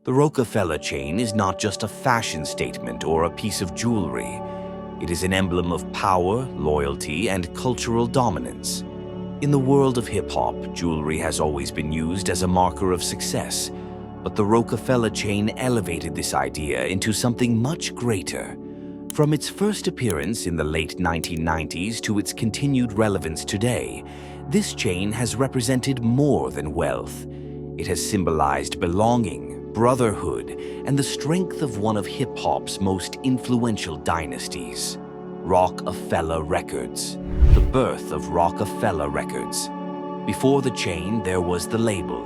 The Roc-A-Fella chain is not just a fashion statement or a piece of jewelry. It is an emblem of power, loyalty, and cultural dominance. In the world of hip-hop, jewelry has always been used as a marker of success, but the Roc-A-Fella chain elevated this idea into something much greater. From its first appearance in the late 1990s to its continued relevance today, this chain has represented more than wealth. It has symbolized belonging, brotherhood, and the strength of one of hip-hop's most influential dynasties, Roc-A-Fella Records. The birth of Roc-A-Fella Records. Before the chain, there was the label.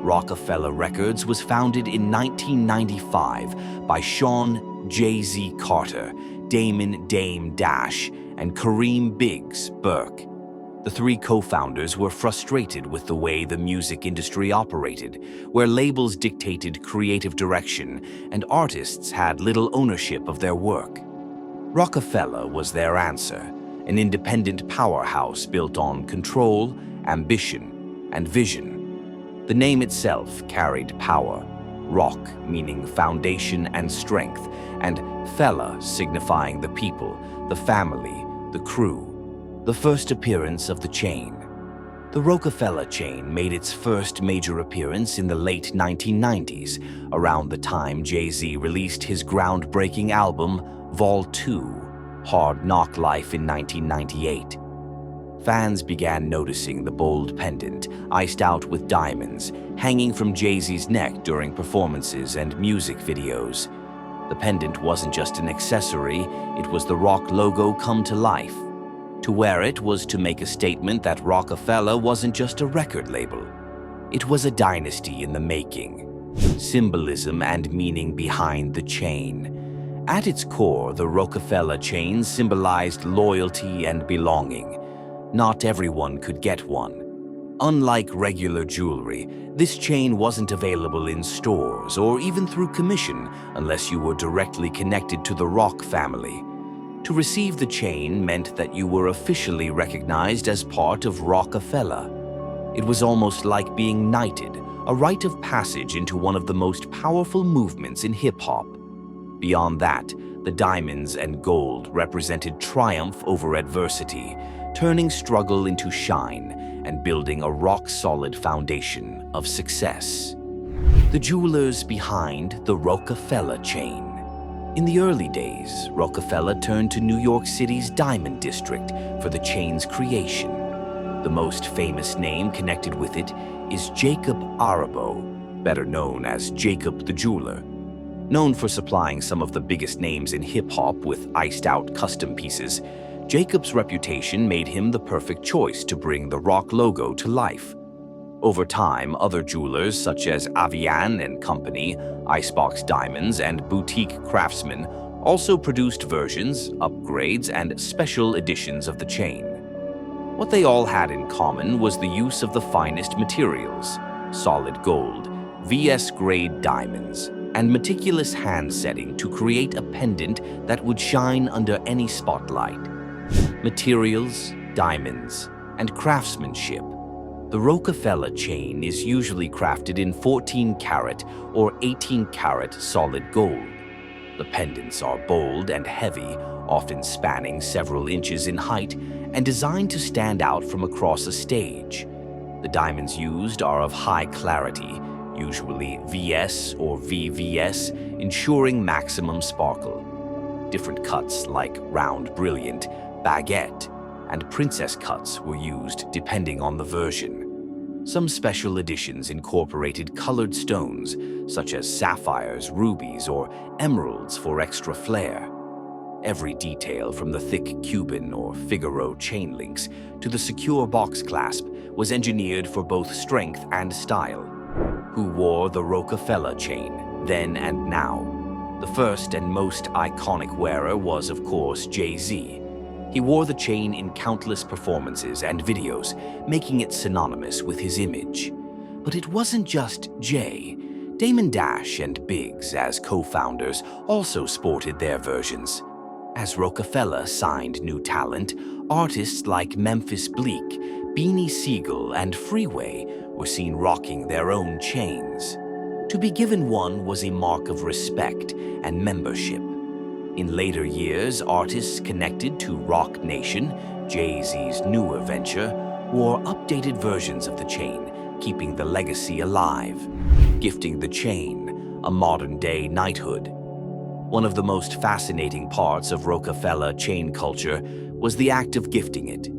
Roc-A-Fella Records was founded in 1995 by Sean Jay-Z Carter, Damon Dame Dash, and Kareem Biggs Burke. The three co-founders were frustrated with the way the music industry operated, where labels dictated creative direction and artists had little ownership of their work. Roc-A-Fella was their answer, an independent powerhouse built on control, ambition, and vision. The name itself carried power, Roc meaning foundation and strength, and Fella signifying the people, the family, the crew. The first appearance of the chain. The Roc-A-Fella chain made its first major appearance in the late 1990s, around the time Jay-Z released his groundbreaking album, Vol. 2, Hard Knock Life in 1998. Fans began noticing the bold pendant, iced out with diamonds, hanging from Jay-Z's neck during performances and music videos. The pendant wasn't just an accessory, it was the Roc logo come to life. To wear it was to make a statement that Roc-A-Fella wasn't just a record label. It was a dynasty in the making. Symbolism and meaning behind the chain. At its core, the Roc-A-Fella chain symbolized loyalty and belonging. Not everyone could get one. Unlike regular jewelry, this chain wasn't available in stores or even through commission unless you were directly connected to the Roc family. To receive the chain meant that you were officially recognized as part of Roc-A-Fella. It was almost like being knighted, a rite of passage into one of the most powerful movements in hip-hop. Beyond that, the diamonds and gold represented triumph over adversity, turning struggle into shine and building a rock-solid foundation of success. The jewelers behind the Roc-A-Fella chain. In the early days, Roc-A-Fella turned to New York City's Diamond District for the chain's creation. The most famous name connected with it is Jacob Arabo, better known as Jacob the Jeweler. Known for supplying some of the biggest names in hip-hop with iced-out custom pieces, Jacob's reputation made him the perfect choice to bring the Roc logo to life. Over time, other jewelers such as Avian and Company, Icebox Diamonds, and Boutique Craftsman also produced versions, upgrades, and special editions of the chain. What they all had in common was the use of the finest materials, solid gold, VS-grade diamonds, and meticulous hand setting to create a pendant that would shine under any spotlight. Materials, diamonds, and craftsmanship. The Roc-A-Fella chain is usually crafted in 14-karat or 18-karat solid gold. The pendants are bold and heavy, often spanning several inches in height, and designed to stand out from across a stage. The diamonds used are of high clarity, usually VS or VVS, ensuring maximum sparkle. Different cuts like round brilliant, baguette, and princess cuts were used depending on the version. Some special editions incorporated colored stones, such as sapphires, rubies, or emeralds for extra flair. Every detail from the thick Cuban or Figaro chain links to the secure box clasp was engineered for both strength and style. Who wore the Roc-A-Fella chain, then and now? The first and most iconic wearer was, of course, Jay-Z. He wore the chain in countless performances and videos, making it synonymous with his image. But it wasn't just Jay. Damon Dash and Biggs, as co-founders, also sported their versions. As Roc-A-Fella signed new talent, artists like Memphis Bleek, Beanie Siegel, and Freeway were seen rocking their own chains. To be given one was a mark of respect and membership. In later years, artists connected to Roc Nation, Jay-Z's newer venture, wore updated versions of the chain, keeping the legacy alive, gifting the chain a modern-day knighthood. One of the most fascinating parts of Roc-A-Fella chain culture was the act of gifting it.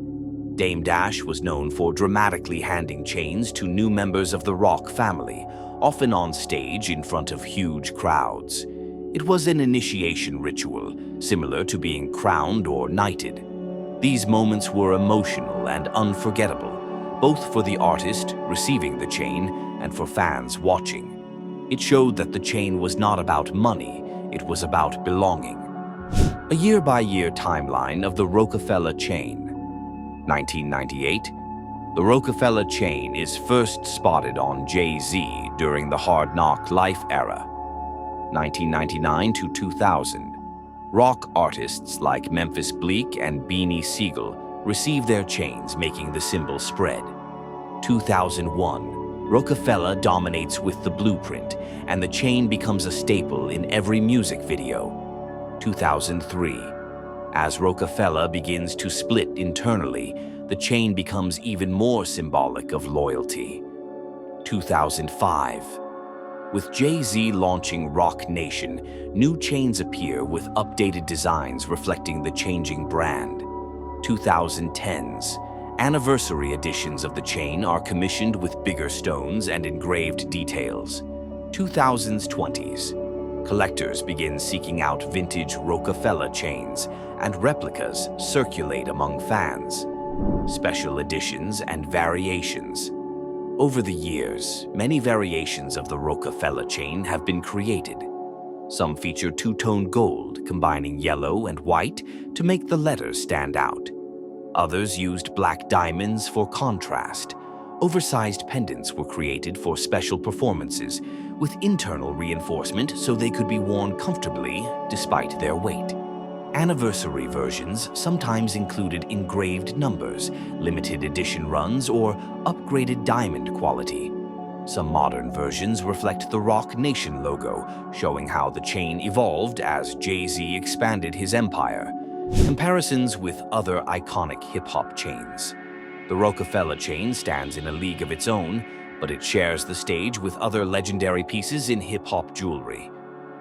Dame Dash was known for dramatically handing chains to new members of the Roc family, often on stage in front of huge crowds. It was an initiation ritual, similar to being crowned or knighted. These moments were emotional and unforgettable, both for the artist receiving the chain and for fans watching. It showed that the chain was not about money, it was about belonging. A year-by-year timeline of the Roc-A-Fella chain. 1998. The Roc-A-Fella chain is first spotted on Jay-Z during the Hard Knock Life era. 1999 to 2000. Rock artists like Memphis Bleek and Beanie Siegel received their chains, making the symbol spread. 2001. Roc-A-Fella dominates with the blueprint, and the chain becomes a staple in every music video. 2003. As Roc-A-Fella begins to split internally, the chain becomes even more symbolic of loyalty. 2005. With Jay-Z launching Roc Nation, new chains appear with updated designs reflecting the changing brand. 2010s. Anniversary editions of the chain are commissioned with bigger stones and engraved details. 2020s. Collectors begin seeking out vintage Roc-A-Fella chains, and replicas circulate among fans. Special editions and variations. Over the years, many variations of the Roc-A-Fella chain have been created. Some feature two-tone gold, combining yellow and white to make the letters stand out. Others used black diamonds for contrast. Oversized pendants were created for special performances, with internal reinforcement so they could be worn comfortably despite their weight. Anniversary versions sometimes included engraved numbers, limited edition runs, or upgraded diamond quality. Some modern versions reflect the Roc Nation logo, showing how the chain evolved as Jay-Z expanded his empire. Comparisons with other iconic hip-hop chains. The Roc-A-Fella chain stands in a league of its own, but it shares the stage with other legendary pieces in hip-hop jewelry.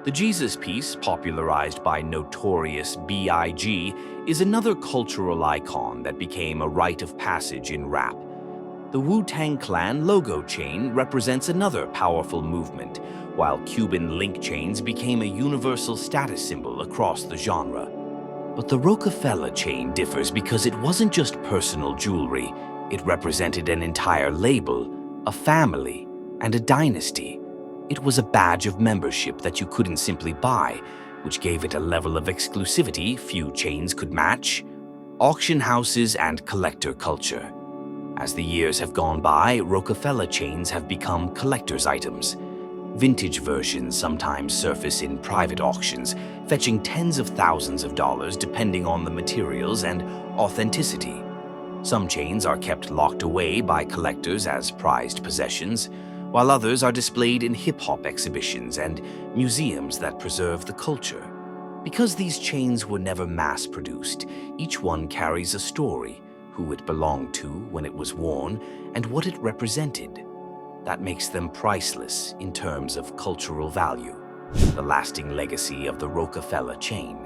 The Jesus piece, popularized by Notorious B.I.G., is another cultural icon that became a rite of passage in rap. The Wu-Tang Clan logo chain represents another powerful movement, while Cuban link chains became a universal status symbol across the genre. But the Roc-A-Fella chain differs because it wasn't just personal jewelry, it represented an entire label, a family, and a dynasty. It was a badge of membership that you couldn't simply buy, which gave it a level of exclusivity few chains could match. Auction houses and collector culture. As the years have gone by, Roc-A-Fella chains have become collector's items. Vintage versions sometimes surface in private auctions, fetching tens of thousands of dollars depending on the materials and authenticity. Some chains are kept locked away by collectors as prized possessions, while others are displayed in hip-hop exhibitions and museums that preserve the culture. Because these chains were never mass-produced, each one carries a story, who it belonged to when it was worn, and what it represented. That makes them priceless in terms of cultural value, the lasting legacy of the Roc-A-Fella chain.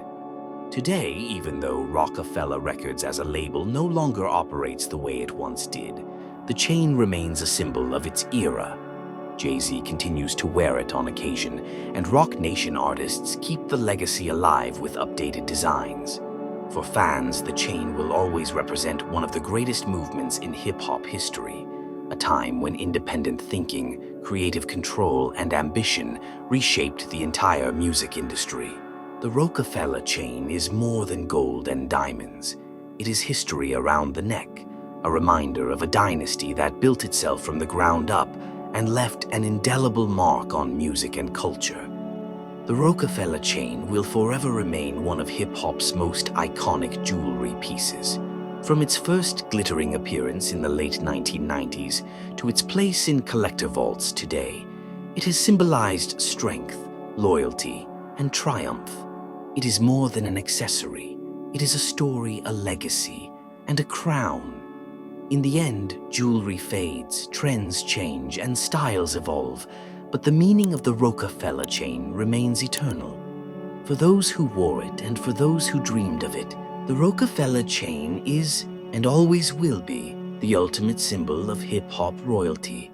Today, even though Roc-A-Fella Records as a label no longer operates the way it once did, the chain remains a symbol of its era. Jay-Z continues to wear it on occasion, and Roc Nation artists keep the legacy alive with updated designs. For fans, the chain will always represent one of the greatest movements in hip-hop history, a time when independent thinking, creative control, and ambition reshaped the entire music industry. The Roc-A-Fella chain is more than gold and diamonds. It is history around the neck, a reminder of a dynasty that built itself from the ground up and left an indelible mark on music and culture. The Roc-A-Fella chain will forever remain one of hip-hop's most iconic jewelry pieces. From its first glittering appearance in the late 1990s to its place in collector vaults today, It has symbolized strength, loyalty, and triumph. It is more than an accessory. It is a story, a legacy, and a crown. In the end, jewelry fades, trends change, and styles evolve, but the meaning of the Roc-A-Fella chain remains eternal. For those who wore it and for those who dreamed of it, the Roc-A-Fella chain is, and always will be, the ultimate symbol of hip-hop royalty.